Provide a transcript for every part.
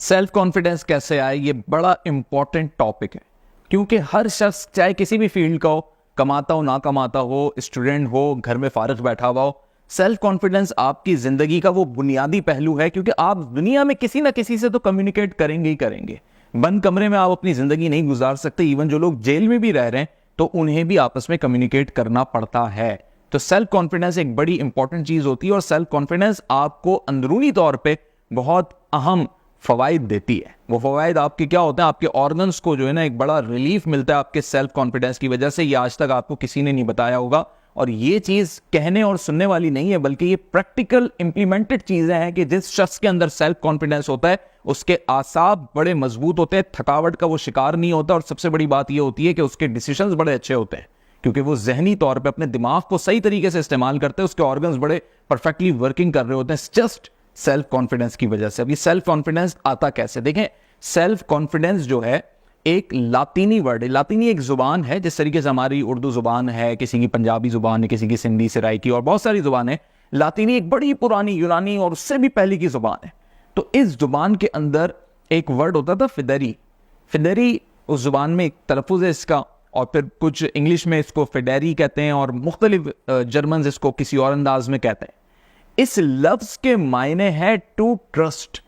Self confidence कैसे आए, ये बड़ा इंपॉर्टेंट टॉपिक है, क्योंकि हर शख्स चाहे किसी भी फील्ड का हो, कमाता हो ना कमाता हो, स्टूडेंट हो, घर में फारिग बैठा हुआ हो, सेल्फ कॉन्फिडेंस आपकी जिंदगी का वो बुनियादी पहलू है। क्योंकि आप दुनिया में किसी ना किसी से तो कम्युनिकेट करेंगे ही करेंगे। बंद कमरे में आप अपनी जिंदगी नहीं गुजार सकते। इवन जो लोग जेल में भी रह रहे हैं तो उन्हें भी आपस में कम्युनिकेट करना पड़ता है। तो सेल्फ कॉन्फिडेंस एक बड़ी इंपॉर्टेंट चीज होती है और सेल्फ कॉन्फिडेंस आपको अंदरूनी तौर पे बहुत अहम फवाइद देती है। वो फवाइद आपके क्या होते हैं, आपके ऑर्गन्स को जो है ना एक बड़ा रिलीफ मिलता है आपके सेल्फ कॉन्फिडेंस की वजह से। ये आज तक आपको किसी ने नहीं बताया होगा और ये चीज कहने और सुनने वाली नहीं है, बल्कि ये प्रैक्टिकल इंप्लीमेंटेड चीजें हैं कि जिस शख्स के अंदर सेल्फ कॉन्फिडेंस होता है उसके आसाब बड़े मजबूत होते हैं, थकावट का वो शिकार नहीं होता और सबसे बड़ी बात ये होती है कि उसके डिसीजंस बड़े अच्छे होते हैं, क्योंकि वो जहनी तौर पे अपने दिमाग को सही तरीके से इस्तेमाल करते हैं। उसके ऑर्गन्स बड़े परफेक्टली वर्किंग कर रहे होते हैं जस्ट सेल्फ कॉन्फिडेंस की वजह से। अब ये सेल्फ कॉन्फिडेंस आता कैसे, देखें। सेल्फ कॉन्फिडेंस जो है एक लातीनी वर्ड है। लातीनी एक जुबान है, जिस तरीके से हमारी उर्दू जुबान है, किसी की पंजाबी जुबान है, किसी की सिंधी सराइकी और बहुत सारी जुबान है। लातीनी एक बड़ी पुरानी यूनानी और उससे भी पहले की जुबान है। तो इस जुबान के अंदर एक वर्ड होता था फिदेरी। फिदेरी उस जुबान में एक तलफ़ुज़ है इसका, और फिर कुछ इंग्लिश में इसको फिडेरी कहते हैं और मुख्तलिफ जर्मन इसको किसी और अंदाज में कहते हैं। इस लफ्ज के मायने है टू ट्रस्ट,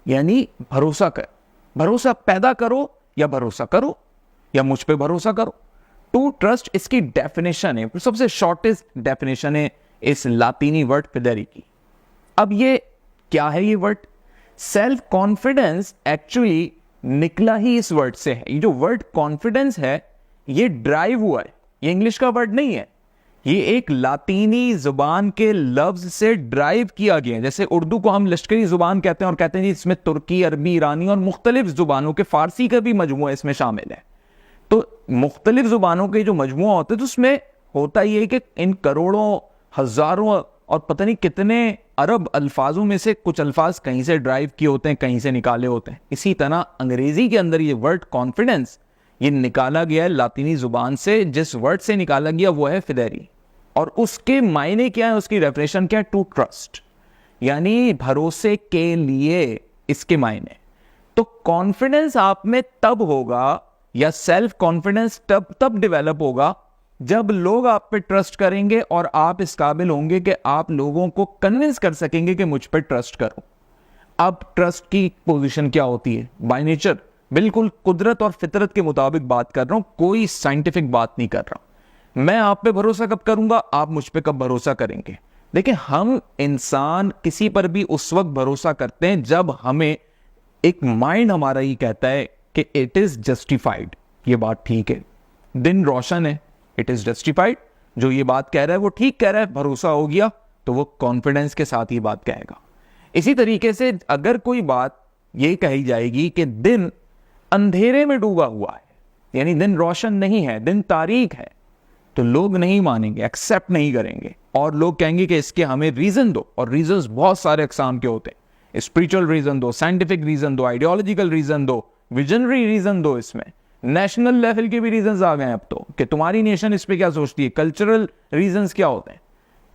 यानी भरोसा कर, भरोसा पैदा करो या भरोसा करो या मुझ पे भरोसा करो। टू ट्रस्ट इसकी डेफिनेशन है, सबसे शॉर्टेस्ट डेफिनेशन है इस लातीनी वर्ड फिदेरी की। अब ये क्या है, ये वर्ड सेल्फ कॉन्फिडेंस एक्चुअली निकला ही इस वर्ड से है। ये जो वर्ड कॉन्फिडेंस है ये ड्राइव हुआ है, ये इंग्लिश का वर्ड नहीं है, ये एक लातीनी जुबान के लफ्ज से ड्राइव किया गया है। जैसे उर्दू को हम लश्करी जुबान कहते हैं और कहते हैं जी इसमें तुर्की, अरबी, ईरानी और मुख्तलिफ जुबानों के, फारसी का भी मजमुआ इसमें शामिल है। तो मुख्तलिफ जुबानों के जो मजमुआ होते हैं तो उसमें होता ये कि इन करोड़ों, हजारों और पता नहीं कितने अरब अल्फाजों में से कुछ अल्फाज कहीं से ड्राइव किए होते हैं, कहीं से निकाले होते हैं। इसी तरह अंग्रेजी के अंदर ये वर्ड कॉन्फिडेंस ये निकाला गया है लातीनी जुबान से। जिस वर्ड से निकाला गया वो है फिदेरी, और उसके मायने क्या है, उसकी डेफिनेशन क्या है, टू ट्रस्ट, यानी भरोसे के लिए इसके मायने। तो कॉन्फिडेंस आप में तब होगा या सेल्फ कॉन्फिडेंस तब डेवलप होगा जब लोग आप पे ट्रस्ट करेंगे और आप इस काबिल होंगे कि आप लोगों को कन्विंस कर सकेंगे कि मुझ पे ट्रस्ट करो। अब ट्रस्ट की पोजीशन क्या होती है, बाय नेचर बिल्कुल कुदरत और फितरत के मुताबिक बात कर रहा हूं, कोई साइंटिफिक बात नहीं कर रहा। मैं आप पे भरोसा कब करूंगा, आप मुझ पे कब भरोसा करेंगे। देखिए, हम इंसान किसी पर भी उस वक्त भरोसा करते हैं जब हमें एक माइंड हमारा ही कहता है कि इट इज जस्टिफाइड, ये बात ठीक है, दिन रोशन है, इट इज जस्टिफाइड, जो ये बात कह रहा है वो ठीक कह रहा है, भरोसा हो गया तो वो कॉन्फिडेंस के साथ ही बात कहेगा। इसी तरीके से अगर कोई बात ये कही जाएगी कि दिन अंधेरे में डूबा हुआ है, यानी दिन रोशन नहीं है, दिन तारीक है, तो लोग नहीं मानेंगे, एक्सेप्ट नहीं करेंगे और लोग कहेंगे कि इसके हमें रीजन दो। और रीजंस बहुत सारे अकसाम के होते हैं, स्पिरिचुअल रीजन दो, साइंटिफिक रीजन दो, आइडियोलॉजिकल रीजन दो, विजनरी रीजन दो, इसमें नेशनल लेवल के भी रीजंस आ गए हैं अब तो, कि तुम्हारी नेशन इस पे क्या सोचती है, कल्चरल रीजंस क्या होते हैं।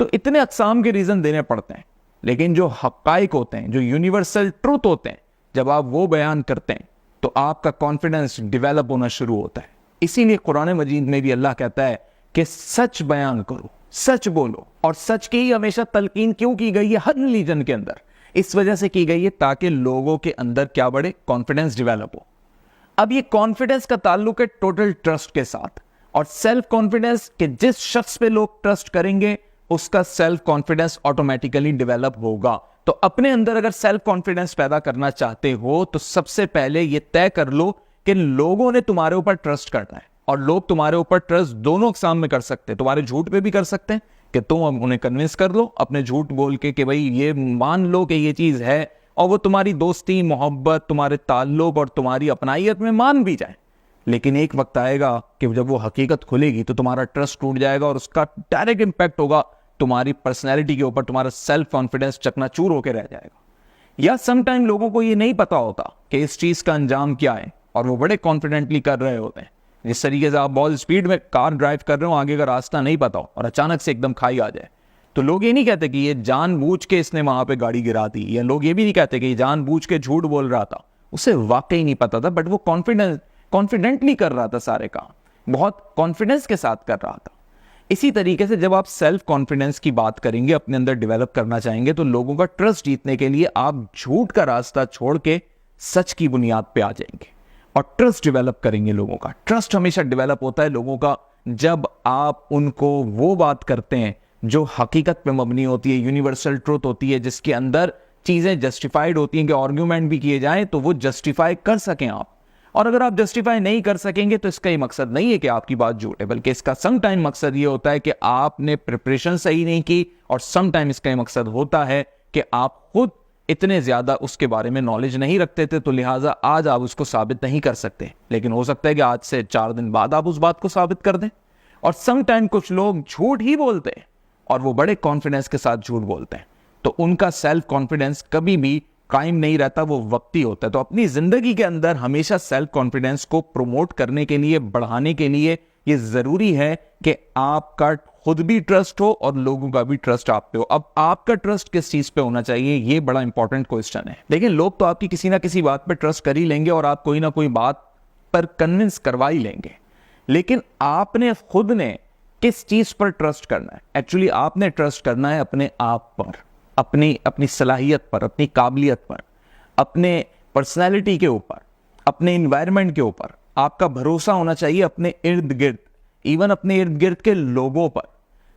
तो इतने अकसाम के रीजन देने पड़ते हैं, लेकिन जो हकाइक होते हैं, जो यूनिवर्सल ट्रूथ होते हैं, जब आप वो बयान करते हैं तो आपका कॉन्फिडेंस डेवलप होना शुरू होता है। इसीलिए कुरान मजीद में भी अल्लाह कहता है कि सच बयान करो, सच बोलो। और सच की ही हमेशा तलकीन क्यों की गई है हर रिलीजन के अंदर, इस वजह से की गई है ताकि लोगों के अंदर क्या बढ़े, कॉन्फिडेंस डेवलप हो। अब ये कॉन्फिडेंस का ताल्लुक है टोटल ट्रस्ट के साथ, और सेल्फ कॉन्फिडेंस के जिस शख्स पे लोग ट्रस्ट करेंगे उसका सेल्फ कॉन्फिडेंस ऑटोमेटिकली डेवलप होगा। तो अपने अंदर अगर सेल्फ कॉन्फिडेंस पैदा करना चाहते हो तो सबसे पहले ये तय कर लो कि लोगों ने तुम्हारे ऊपर ट्रस्ट करना है, और लोग तुम्हारे ऊपर ट्रस्ट दोनों अकसाम में कर सकते हैं। तुम्हारे झूठ पे भी कर सकते हैं कि तुम उन्हें कन्विंस कर लो अपने झूठ बोल के कि भाई ये मान लो कि ये चीज है, और वो तुम्हारी दोस्ती, मोहब्बत, तुम्हारे ताल्लुक और तुम्हारी अपनाइयत में मान भी जाए। लेकिन एक वक्त आएगा कि जब वो हकीकत खुलेगी तो तुम्हारा ट्रस्ट टूट जाएगा और उसका डायरेक्ट इंपैक्ट होगा तुम्हारी पर्सनैलिटी के ऊपर, तुम्हारा सेल्फ कॉन्फिडेंस चकनाचूर होकर रह जाएगा। या समटाइम लोगों को ये नहीं पता होता कि इस चीज का अंजाम क्या है और वो बड़े कॉन्फिडेंटली कर रहे होते हैं। जिस तरीके से आप बहुत स्पीड में कार ड्राइव कर रहे हो, आगे का रास्ता नहीं पता हो और अचानक से एकदम खाई आ जाए, तो लोग ये नहीं कहते कि ये जानबूझ के इसने वहां पे गाड़ी गिरा दी, या लोग ये भी नहीं कहते कि ये जानबूझ के झूठ बोल रहा था। उसे वाकई नहीं पता था, बट वो कॉन्फिडेंटली कर रहा था सारे काम, बहुत कॉन्फिडेंस के साथ कर रहा था। इसी तरीके से जब आप सेल्फ कॉन्फिडेंस की बात करेंगे, अपने अंदर डेवलप करना चाहेंगे, तो लोगों का ट्रस्ट जीतने के लिए आप झूठ का रास्ता छोड़ के सच की बुनियाद पे आ जाएंगे और ट्रस्ट डेवलप करेंगे लोगों का। ट्रस्ट हमेशा डेवलप होता है लोगों का जब आप उनको वो बात करते हैं जो हकीकत पे मबनी होती है, यूनिवर्सल ट्रूथ होती है, जिसके अंदर चीजें जस्टिफाइड होती हैं कि आर्ग्यूमेंट भी किए जाएं तो वो जस्टिफाई कर सकें आप। और अगर आप जस्टिफाई नहीं कर सकेंगे तो इसका ये मकसद नहीं है कि आपकी बात झूठ है, बल्कि इसका सम टाइम मकसद ये होता है कि आपने प्रिपरेशन सही नहीं की, और सम टाइम इसका ये मकसद होता है कि आप खुद इतने ज्यादा उसके बारे में नॉलेज नहीं रखते थे, तो लिहाजा आज आप उसको साबित नहीं कर सकते, लेकिन हो सकता है कि आज से 4 दिन बाद आप उस बात को साबित कर दें। और सम टाइम कुछ लोग झूठ ही बोलते हैं और वो बड़े कॉन्फिडेंस के साथ झूठ बोलते हैं, तो उनका सेल्फ कॉन्फिडेंस कभी भी कायम नहीं रहता, वो वक्ती होता है। तो अपनी जिंदगी के अंदर हमेशा सेल्फ कॉन्फिडेंस को प्रमोट करने के लिए, बढ़ाने के लिए ये जरूरी है कि आपका खुद भी ट्रस्ट हो और लोगों का भी ट्रस्ट आप पे हो। अब आपका ट्रस्ट किस चीज पे होना चाहिए, ये बड़ा इंपॉर्टेंट क्वेश्चन है। लेकिन लोग तो आपकी किसी ना किसी बात पे ट्रस्ट कर ही लेंगे और आप कोई ना कोई बात पर कन्विंस करवा ही लेंगे, लेकिन आपने खुद ने किस चीज पर ट्रस्ट करना है? एक्चुअली आपने ट्रस्ट करना है अपने आप पर, अपनी सलाहियत पर, अपनी काबिलियत पर, अपने पर्सनैलिटी के ऊपर, अपने इन्वायरमेंट के ऊपर। आपका भरोसा होना चाहिए अपने इर्द गिर्द, इवन अपने इर्द गिर्द के लोगों पर।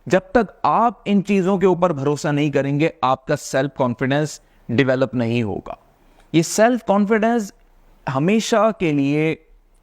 जब तक आप इन चीजों के ऊपर भरोसा नहीं करेंगे, आपका सेल्फ कॉन्फिडेंस डेवलप नहीं होगा। ये सेल्फ कॉन्फिडेंस हमेशा के लिए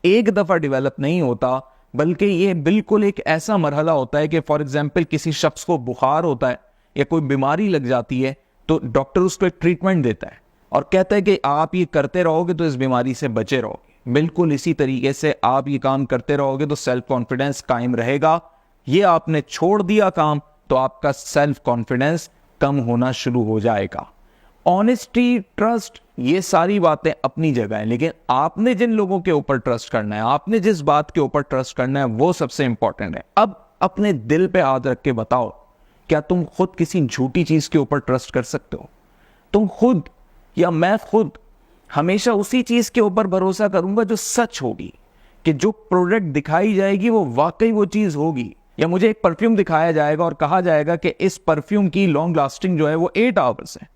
एक दफा डेवलप नहीं होता, बल्कि ये बिल्कुल एक ऐसा मरहला होता है कि फॉर एग्जाम्पल किसी शख्स को बुखार होता है या कोई बीमारी लग जाती है, तो डॉक्टर उसको एक ट्रीटमेंट देता है और कहता है कि आप ये करते रहोगे तो इस बीमारी से बचे रहोगे। बिल्कुल इसी तरीके से आप ये काम करते रहोगे तो सेल्फ कॉन्फिडेंस कायम रहेगा। ये आपने छोड़ दिया काम तो आपका सेल्फ कॉन्फिडेंस कम होना शुरू हो जाएगा। ऑनेस्टी, ट्रस्ट, ये सारी बातें अपनी जगह है, लेकिन आपने जिन लोगों के ऊपर ट्रस्ट करना है, आपने जिस बात के ऊपर ट्रस्ट करना है, वो सबसे इंपॉर्टेंट है। अब अपने दिल पे हाथ रख के बताओ, क्या तुम खुद किसी झूठी चीज के ऊपर ट्रस्ट कर सकते हो? तुम खुद या मैं खुद हमेशा उसी चीज के ऊपर भरोसा करूंगा जो सच होगी, कि जो प्रोडक्ट दिखाई जाएगी वो वाकई वो चीज होगी। या मुझे एक परफ्यूम दिखाया जाएगा और कहा जाएगा कि इस परफ्यूम की लॉन्ग लास्टिंग जो है वो 8 आवर्स है,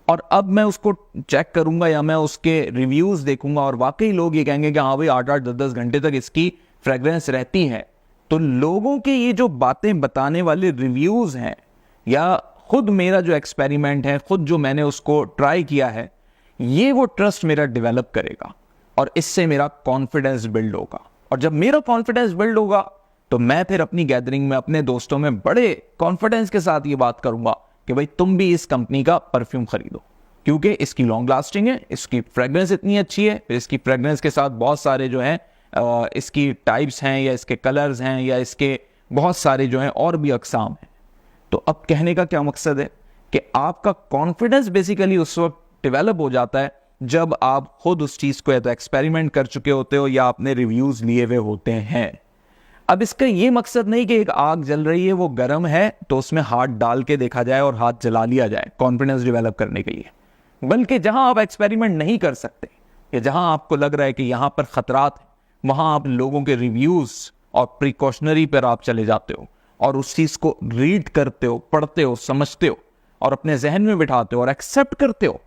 और अब मैं उसको चेक करूंगा या मैं उसके रिव्यूज देखूंगा और वाकई लोग ये कहेंगे कि हाँ भाई 8-8, 10-10 घंटे तक इसकी फ्रेग्रेंस रहती है। तो लोगों के ये जो बातें बताने वाले रिव्यूज हैं, या खुद मेरा जो एक्सपेरिमेंट है, खुद जो मैंने उसको ट्राई किया है, ये वो ट्रस्ट मेरा डेवलप करेगा और इससे मेरा कॉन्फिडेंस बिल्ड होगा। और जब मेरा कॉन्फिडेंस बिल्ड होगा तो मैं फिर अपनी गैदरिंग में, अपने दोस्तों में बड़े कॉन्फिडेंस के साथ ये बात करूंगा कि भाई तुम भी इस कंपनी का परफ्यूम खरीदो, क्योंकि इसकी लॉन्ग लास्टिंग है, इसकी फ्रेग्रेंस इतनी अच्छी है, फिर इसकी फ्रेग्रेंस के साथ बहुत सारे जो हैं इसकी टाइप्स हैं, या इसके कलर्स हैं, या इसके बहुत सारे जो हैं और भी अकसाम हैं। तो अब कहने का क्या मकसद है कि आपका कॉन्फिडेंस बेसिकली उस वक्त डेवलप हो जाता है जब आप खुद उस चीज को या तो एक्सपेरिमेंट कर चुके होते हो या आपने रिव्यूज लिए हुए होते हैं। अब इसका ये मकसद नहीं कि एक आग जल रही है, वो गर्म है तो उसमें हाथ डाल के देखा जाए और हाथ जला लिया जाए कॉन्फिडेंस डेवलप करने के लिए, बल्कि जहां आप एक्सपेरिमेंट नहीं कर सकते या जहां आपको लग रहा है कि यहां पर खतरात है, वहां आप लोगों के रिव्यूज और प्रिकॉशनरी पर आप चले जाते हो और उस चीज को रीड करते हो, पढ़ते हो, समझते हो और अपने जहन में बिठाते हो और एक्सेप्ट करते हो,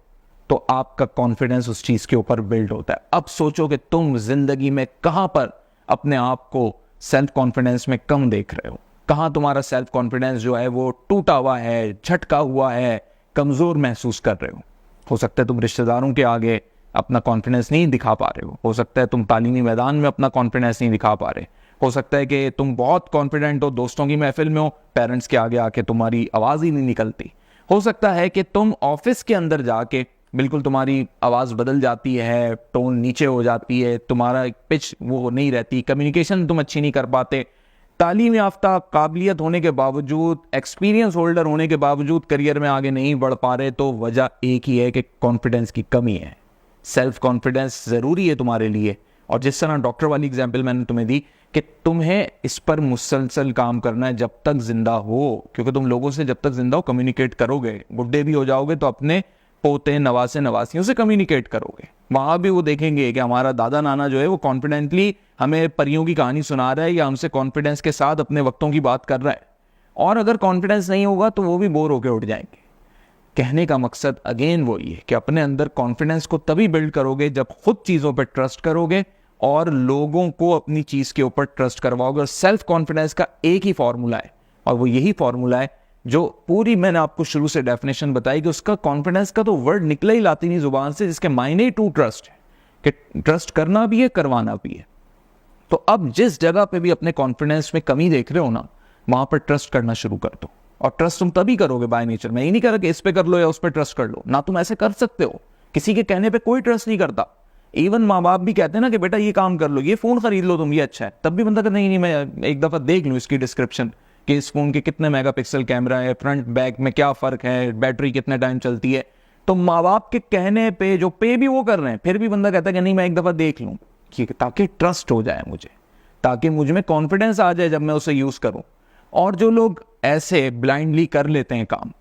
तो आपका कॉन्फिडेंस उस चीज के ऊपर बिल्ड होता है। अब सोचो कि तुम जिंदगी में कहां पर अपने आप को सेल्फ कॉन्फिडेंस में कम देख रहे हो, कहां तुम्हारा सेल्फ कॉन्फिडेंस जो है वो टूटा हुआ है, झटका हुआ है, कमजोर महसूस कर रहे हो सकता है तुम रिश्तेदारों के आगे अपना कॉन्फिडेंस नहीं दिखा पा रहे हो सकता है तुम तालीमी मैदान में अपना कॉन्फिडेंस नहीं दिखा पा रहे, हो सकता है कि तुम बहुत कॉन्फिडेंट हो, दोस्तों की महफिल में हो, पेरेंट्स के आगे आके तुम्हारी आवाज ही नहीं निकलती, हो सकता है कि तुम ऑफिस के अंदर जाके बिल्कुल तुम्हारी आवाज बदल जाती है, टोन नीचे हो जाती है, तुम्हारा पिच वो नहीं रहती, कम्युनिकेशन तुम अच्छी नहीं कर पाते, तालीम याफ्ता काबिलियत होने के बावजूद, एक्सपीरियंस होल्डर होने के बावजूद करियर में आगे नहीं बढ़ पा रहे, तो वजह एक ही है कि कॉन्फिडेंस की कमी है। सेल्फ कॉन्फिडेंस जरूरी है तुम्हारे लिए, और जिस तरह डॉक्टर वाली एग्जाम्पल मैंने तुम्हें दी कि तुम्हें इस पर मुसलसल काम करना है जब तक जिंदा हो, क्योंकि तुम लोगों से जब तक जिंदा हो कम्युनिकेट करोगे, बुढ़े भी हो जाओगे तो अपने पोते नवासे नवासियों से कम्युनिकेट करोगे, वहां भी वो देखेंगे कि हमारा दादा नाना जो है वो कॉन्फिडेंटली हमें परियों की कहानी सुना रहा है या हमसे कॉन्फिडेंस के साथ अपने वक्तों की बात कर रहा है। और अगर कॉन्फिडेंस नहीं होगा तो वो भी बोर होकर उठ जाएंगे। कहने का मकसद अगेन वही है कि अपने अंदर कॉन्फिडेंस को तभी बिल्ड करोगे जब खुद चीज़ों पर ट्रस्ट करोगे और लोगों को अपनी चीज़ के ऊपर ट्रस्ट करवाओगे। और सेल्फ कॉन्फिडेंस का एक ही फॉर्मूला है, और वो यही फॉर्मूला है जो पूरी मैंने आपको शुरू से डेफिनेशन बताई कि उसका कॉन्फिडेंस का तो वर्ड निकला ही लाती नहीं जुबान से, जिसके मायने टू ट्रस्ट है कि ट्रस्ट करना भी है, करवाना भी है। तो अब जिस जगह पे भी अपने कॉन्फिडेंस में कमी देख रहे हो ना, वहां पर ट्रस्ट करना शुरू कर दो। और ट्रस्ट तुम तभी करोगे बाय नेचर। मैं ये नहीं कह रहा कि इस पे कर लो या उस पे ट्रस्ट कर लो ना, तुम ऐसे कर सकते हो। किसी के कहने पे कोई ट्रस्ट नहीं करता। इवन माँ बाप भी कहते हैं ना कि बेटा ये काम कर लो, ये फोन खरीद लो तुम, ये अच्छा है, तब भी बंदा कहता नहीं मैं एक दफा देख लूं इसकी डिस्क्रिप्शन कि इस फोन के कितने मेगापिक्सल कैमरा है, फ्रंट बैक में क्या फर्क है, बैटरी कितने टाइम चलती है। तो माँ बाप के कहने पे जो पे भी वो कर रहे हैं, फिर भी बंदा कहता है कि नहीं मैं एक दफा देख लूं, ताकि ट्रस्ट हो जाए मुझे, ताकि मुझ में कॉन्फिडेंस आ जाए जब मैं उसे यूज करूं। और जो लोग ऐसे ब्लाइंडली कर लेते हैं काम,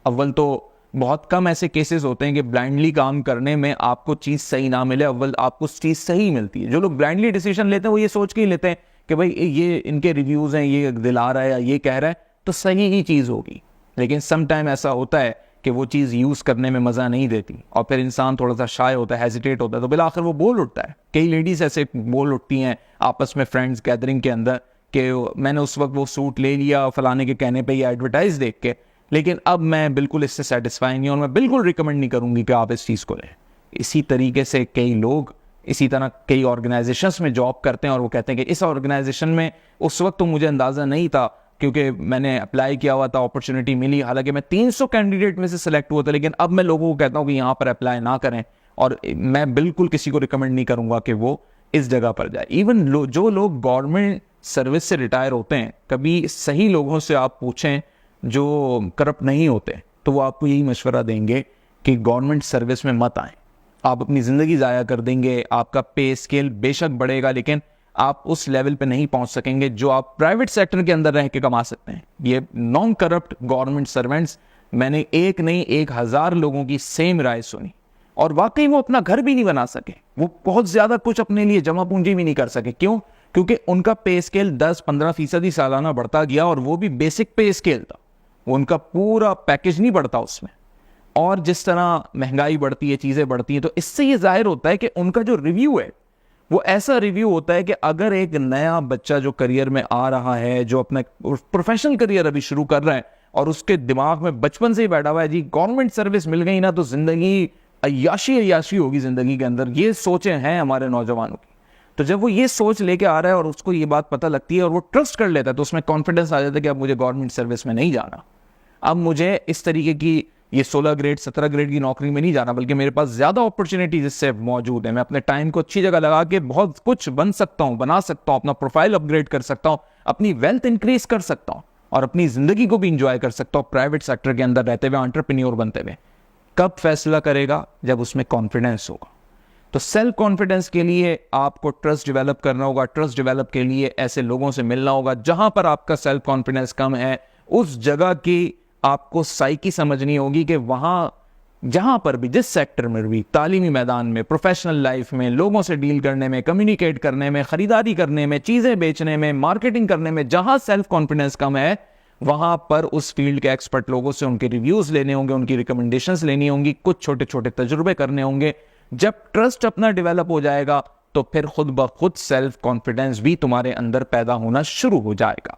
अव्वल तो बहुत कम ऐसे केसेस होते हैं कि ब्लाइंडली काम करने में आपको चीज सही ना मिले, अव्वल आपको चीज सही मिलती है। जो लोग ब्लाइंडली डिसीजन लेते हैं वो ये सोच के ही लेते हैं कि भाई ये इनके रिव्यूज हैं, ये दिला रहा है या ये कह रहा है तो सही ही चीज होगी। लेकिन सम टाइम ऐसा होता है कि वो चीज यूज करने में मजा नहीं देती और फिर इंसान थोड़ा सा शाय होता है, हेजिटेट होता है, तो बिलाखिर वो बोल उठता है। कई लेडीज ऐसे बोल उठती हैं आपस में फ्रेंड्स गैदरिंग के अंदर कि मैंने उस वक्त वो सूट ले लिया फलाने के कहने पे या एडवर्टाइज देख के, लेकिन अब मैं बिल्कुल इससे सेटिस्फाई नहीं और मैं बिल्कुल रिकमेंड नहीं करूंगी कि आप इस चीज़ को लें। इसी तरीके से कई लोग इसी तरह कई ऑर्गेनाइजेशंस में जॉब करते हैं और वो कहते हैं कि इस ऑर्गेनाइजेशन में उस वक्त तो मुझे अंदाज़ा नहीं था क्योंकि मैंने अप्लाई किया हुआ था, अपॉर्चुनिटी मिली, हालांकि मैं 300 कैंडिडेट में से सिलेक्ट हुआ था, लेकिन अब मैं लोगों को कहता हूँ कि यहाँ पर अप्लाई ना करें और मैं बिल्कुल किसी को रिकमेंड नहीं करूँगा कि वो इस जगह पर जाए। इवन जो लोग गवर्नमेंट सर्विस से रिटायर होते हैं, कभी सही लोगों से आप पूछें जो करप्ट नहीं होते तो वो आपको यही मशवरा देंगे कि गवर्नमेंट सर्विस में मत आएं, आप अपनी ज़िंदगी ज़ाया कर देंगे, आपका पे स्केल बेशक बढ़ेगा लेकिन आप उस लेवल पे नहीं पहुंच सकेंगे जो आप प्राइवेट सेक्टर के अंदर रह के कमा सकते हैं। ये नॉन करप्ट गवर्नमेंट सर्वेंट्स, मैंने एक नहीं 1000 लोगों की सेम राय सुनी और वाकई वो अपना घर भी नहीं बना सके, वो बहुत ज़्यादा कुछ अपने लिए जमा पूंजी भी नहीं कर सके। क्यों? क्योंकि उनका पे स्केल 10-15% सालाना बढ़ता गया और वो भी बेसिक पे स्केल था, वो उनका पूरा पैकेज नहीं बढ़ता उसमें। और जिस तरह महंगाई बढ़ती है, चीज़ें बढ़ती हैं, तो इससे ये जाहिर होता है कि उनका जो रिव्यू है वो ऐसा रिव्यू होता है कि अगर एक नया बच्चा जो करियर में आ रहा है, जो अपना प्रोफेशनल करियर अभी शुरू कर रहा है और उसके दिमाग में बचपन से ही बैठा हुआ है जी गवर्नमेंट सर्विस मिल गई ना तो जिंदगी अय्याशी होगी जिंदगी के अंदर, ये सोचें हैं हमारे नौजवानों की। तो जब वो ये सोच लेके आ रहा है और उसको ये बात पता लगती है और वो ट्रस्ट कर लेता है तो उसमें कॉन्फिडेंस आ जाता है कि अब मुझे गवर्नमेंट सर्विस में नहीं जाना, अब मुझे इस तरीके की ये 16 ग्रेड 17 ग्रेड की नौकरी में नहीं जाना, बल्कि मेरे पास ज्यादा अपॉर्चुनिटीज इससे मौजूद है, मैं अपने टाइम को अच्छी जगह लगा के बहुत कुछ बन सकता हूं, बना सकता हूं, अपना प्रोफाइल अपग्रेड कर सकता हूं, अपनी वेल्थ इंक्रीज कर सकता हूं और अपनी जिंदगी को भी इंजॉय कर सकता हूं प्राइवेट सेक्टर के अंदर रहते हुए, एंटरप्रेन्योर बनते हुए। कब फैसला करेगा? जब उसमें कॉन्फिडेंस होगा। तो सेल्फ कॉन्फिडेंस के लिए आपको ट्रस्ट डेवलप करना होगा। ट्रस्ट डेवलप के लिए ऐसे लोगों से मिलना होगा। जहां पर आपका सेल्फ कॉन्फिडेंस कम है उस जगह की आपको साइकी समझनी होगी कि वहां जहां पर भी, जिस सेक्टर में भी, तालीमी मैदान में, प्रोफेशनल लाइफ में, लोगों से डील करने में, कम्युनिकेट करने में, खरीदारी करने में, चीजें बेचने में, मार्केटिंग करने में, जहां सेल्फ कॉन्फिडेंस कम है वहां पर उस फील्ड के एक्सपर्ट लोगों से उनके रिव्यूज लेने होंगे, उनकी रिकमेंडेशंस लेनी होंगी, कुछ छोटे छोटे तजुर्बे करने होंगे। जब ट्रस्ट अपना डेवलप हो जाएगा तो फिर खुद ब खुद सेल्फ कॉन्फिडेंस भी तुम्हारे अंदर पैदा होना शुरू हो जाएगा।